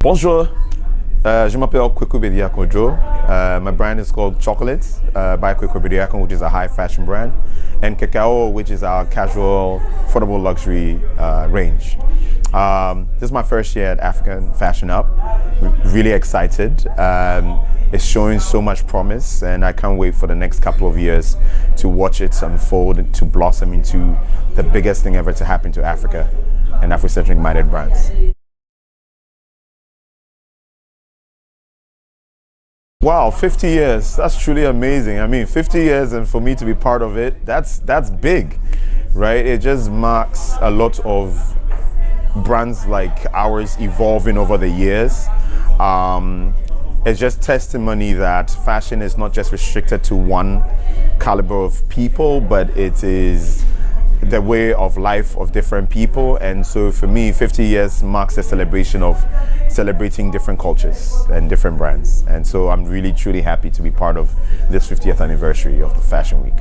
Bonjour, je m'appelle Kwaku Bediako créateur. My brand is called Chocolate by Kwaku Bediako, which is a high fashion brand, and Cacao, which is our casual, affordable luxury range. This is my first year at African Fashion Up. Really excited. It's showing so much promise, and I can't wait for the next couple of years to watch it unfold, to blossom into the biggest thing ever to happen to Africa and Afrocentric minded brands. Wow, 50 years, that's truly amazing. I mean, 50 years, and for me to be part of it, that's big, right? It just marks a lot of brands like ours evolving over the years. It's just testimony that fashion is not just restricted to one caliber of people, but it is the way of life of different people. And so for me, 50 years marks a celebration of celebrating different cultures and different brands. And so I'm really truly happy to be part of this 50th anniversary of the Fashion Week.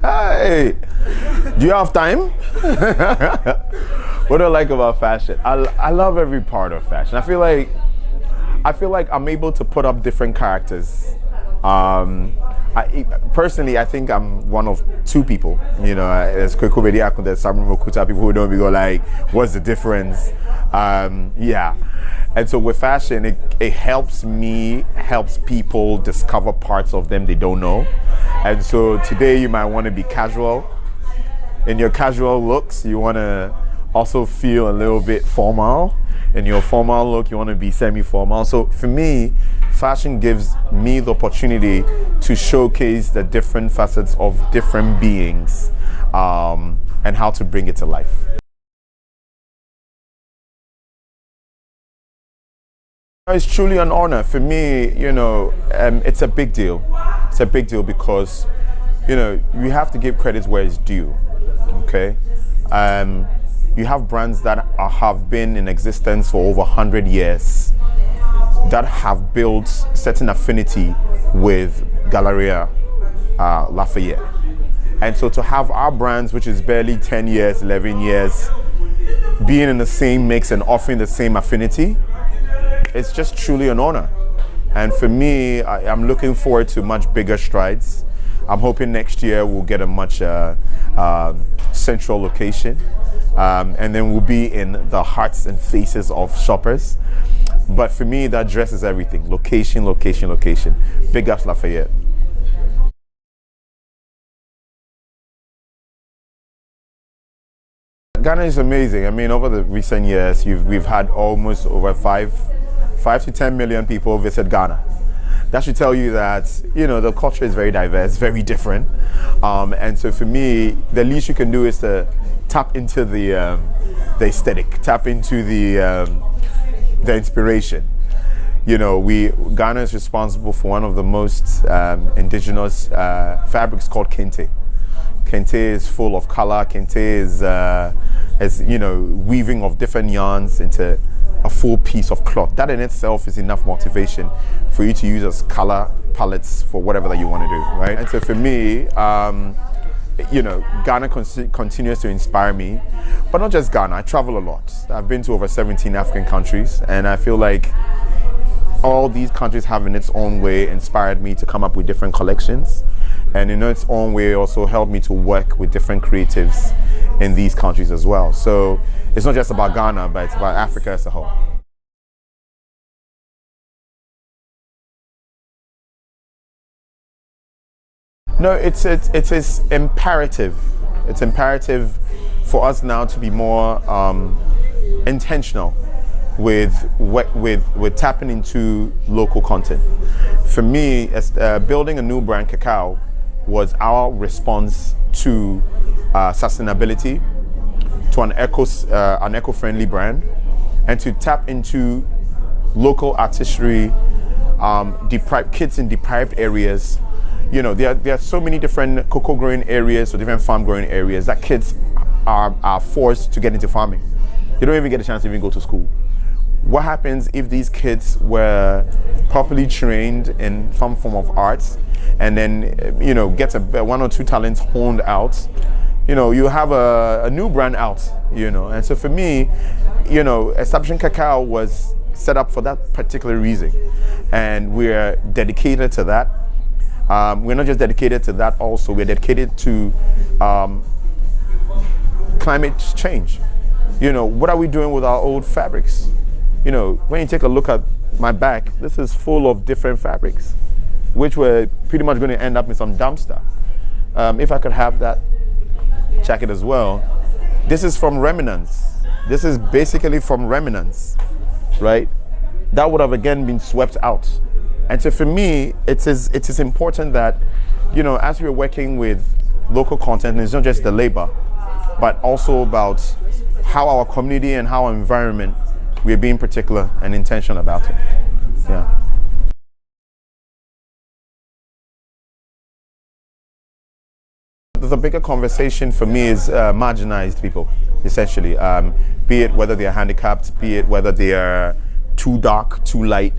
Hey, do you have time? What do I like about fashion? I love every part of fashion. I feel like I'm able to put up different characters. Personally, I think I'm one of two people. You know, there's Kwaku Bediako, there's some Mokuta people who don't go like, what's the difference? Yeah. And so with fashion, it helps people discover parts of them they don't know. And so today you might want to be casual. In your casual looks, you want to also feel a little bit formal. In your formal look, you want to be semi-formal. So for me, fashion gives me the opportunity to showcase the different facets of different beings and how to bring it to life. It's truly an honor for me. You know, it's a big deal. It's a big deal because, you know, you have to give credit where it's due. Okay. You have brands that have been in existence for over 100 years that have built certain affinity with Galeries Lafayette. And so to have our brands, which is barely 10 years, 11 years, being in the same mix and offering the same affinity, it's just truly an honor. And for me, I'm looking forward to much bigger strides. I'm hoping next year we'll get a much central location. And then we'll be in the hearts and faces of shoppers. But for me, that dress is everything. Location, location, location. Big ups Lafayette. Ghana is amazing. I mean, over the recent years, we've had almost over 5 to 10 million people visit Ghana. That should tell you that, you know, the culture is very diverse, very different. And so for me, the least you can do is to tap into the aesthetic, tap into the inspiration. You know, Ghana is responsible for one of the most indigenous fabrics called kente. Kente is full of color. Kente is you know, weaving of different yarns into a full piece of cloth. That in itself is enough motivation for you to use as color palettes for whatever that you want to do, right? And so for me, you know, Ghana continues to inspire me, but not just Ghana. I travel a lot. I've been to over 17 African countries, and I feel like all these countries have in its own way inspired me to come up with different collections, and in its own way also helped me to work with different creatives in these countries as well. So it's not just about Ghana, but it's about Africa as a whole. No, it is imperative. It's imperative for us now to be more intentional with tapping into local content. For me, building a new brand, Cacao, was our response to sustainability, to an eco-friendly brand, and to tap into local artistry, kids in deprived areas. You know, there are so many different cocoa growing areas or different farm growing areas that kids are forced to get into farming. They don't even get a chance to even go to school. What happens if these kids were properly trained in some form of arts and then, you know, get one or two talents honed out, you have a new brand out, and so for me, establishing cacao was set up for that particular reason, and we're dedicated to that. We're not just dedicated to that, also we're dedicated to climate change. What are we doing with our old fabrics? When you take a look at my back, this is full of different fabrics, which were pretty much going to end up in some dumpster. If I could have that jacket as well. This is from remnants. This is basically from remnants, right? That would have again been swept out. And so for me, it is important that, as we're working with local content, it's not just the labor, but also about how our community and how our environment, we're being particular and intentional about it. Yeah. The bigger conversation for me is marginalized people, essentially. Be it whether they're handicapped, be it whether they are too dark, too light.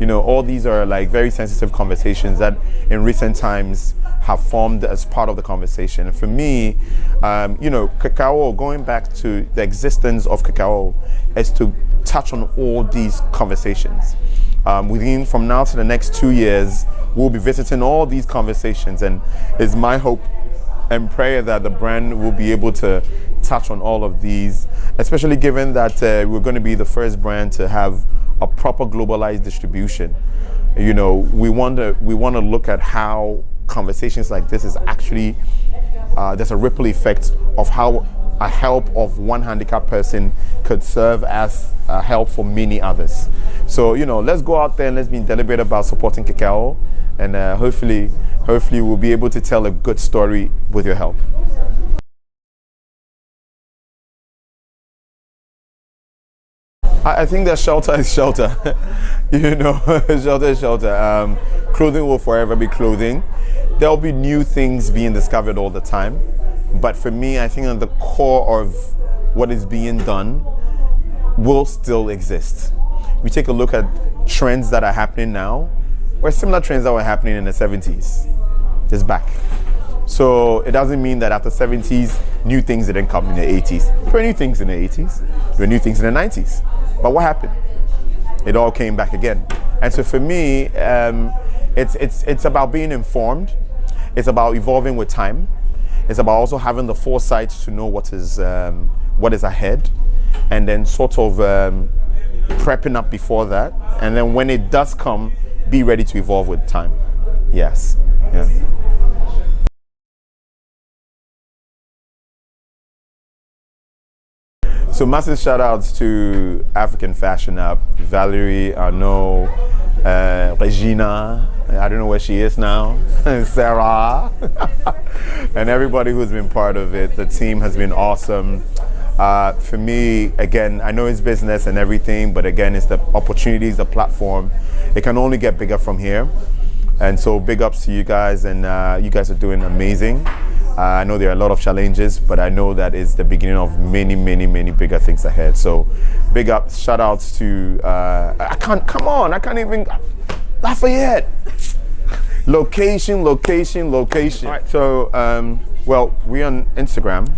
All these are like very sensitive conversations that in recent times have formed as part of the conversation. And for me, cacao, going back to the existence of cacao, is to touch on all these conversations. From now to the next 2 years, we'll be visiting all these conversations, and it's my hope and prayer that the brand will be able to touch on all of these, especially given that we're going to be the first brand to have a proper globalized distribution. We want to look at how conversations like this is actually there's a ripple effect of how a help of one handicapped person could serve as a help for many others. So let's go out there and let's be deliberate about supporting cacao, and hopefully we'll be able to tell a good story with your help. I think that shelter is shelter. Shelter is shelter. Clothing will forever be clothing. There'll be new things being discovered all the time. But for me, I think at the core of what is being done will still exist. We take a look at trends that are happening now, or similar trends that were happening in the 70s. It's back. So it doesn't mean that after 70s, new things didn't come in the 80s. There were new things in the 80s. There were new things in the 90s. But what happened? It all came back again. And so for me, it's about being informed. It's about evolving with time. It's about also having the foresight to know what is ahead, and then sort of prepping up before that. And then when it does come, be ready to evolve with time. Yes. Yeah. So massive shout outs to African Fashion App, Valerie, Arnaud, Regina, I don't know where she is now, Sarah, and everybody who's been part of it. The team has been awesome. For me, again, I know it's business and everything, but again, it's the opportunities, the platform. It can only get bigger from here. And so big ups to you guys, and you guys are doing amazing. I know there are a lot of challenges, but I know that it's the beginning of many, many, many bigger things ahead. So big ups, shout outs to, I can't even, Lafayette. Location. All right, so, well, we're on Instagram.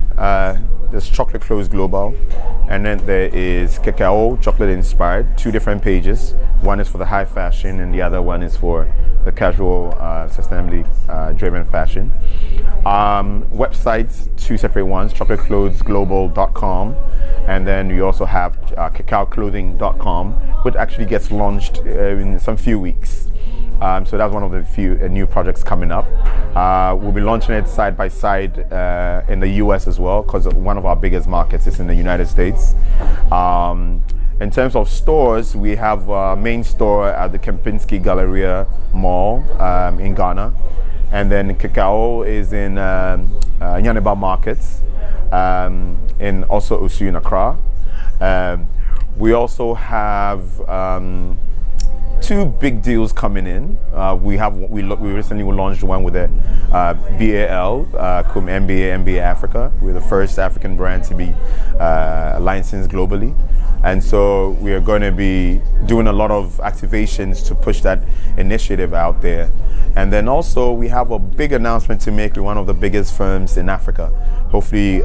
There's Chocolate Clothes Global, and then there is Cacao Chocolate Inspired, 2 different pages. One is for the high fashion, and the other one is for the casual, sustainably driven fashion. Websites, 2 separate ones, chocolateclothesglobal.com, and then we also have cacaoclothing.com, which actually gets launched in some few weeks. So that's one of the few new projects coming up. We'll be launching it side by side in the US as well, because one of our biggest markets is in the United States. In terms of stores, we have a main store at the Kempinski Galleria Mall in Ghana. And then Cacao is in Yaneba Markets, in also Osu in Accra. We also have two big deals coming in. We recently launched one with the BAL, cum MBA Africa. We're the first African brand to be licensed globally. And so we are going to be doing a lot of activations to push that initiative out there. And then also we have a big announcement to make with one of the biggest firms in Africa. Hopefully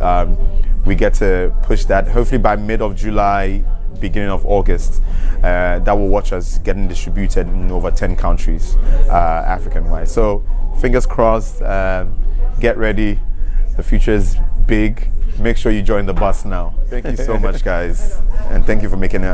we get to push that, hopefully by mid of July, beginning of August. That will watch us getting distributed in over 10 countries, African-wide. So fingers crossed, get ready. The future is big. Make sure you join the bus now. Thank you so much, guys. And thank you for making it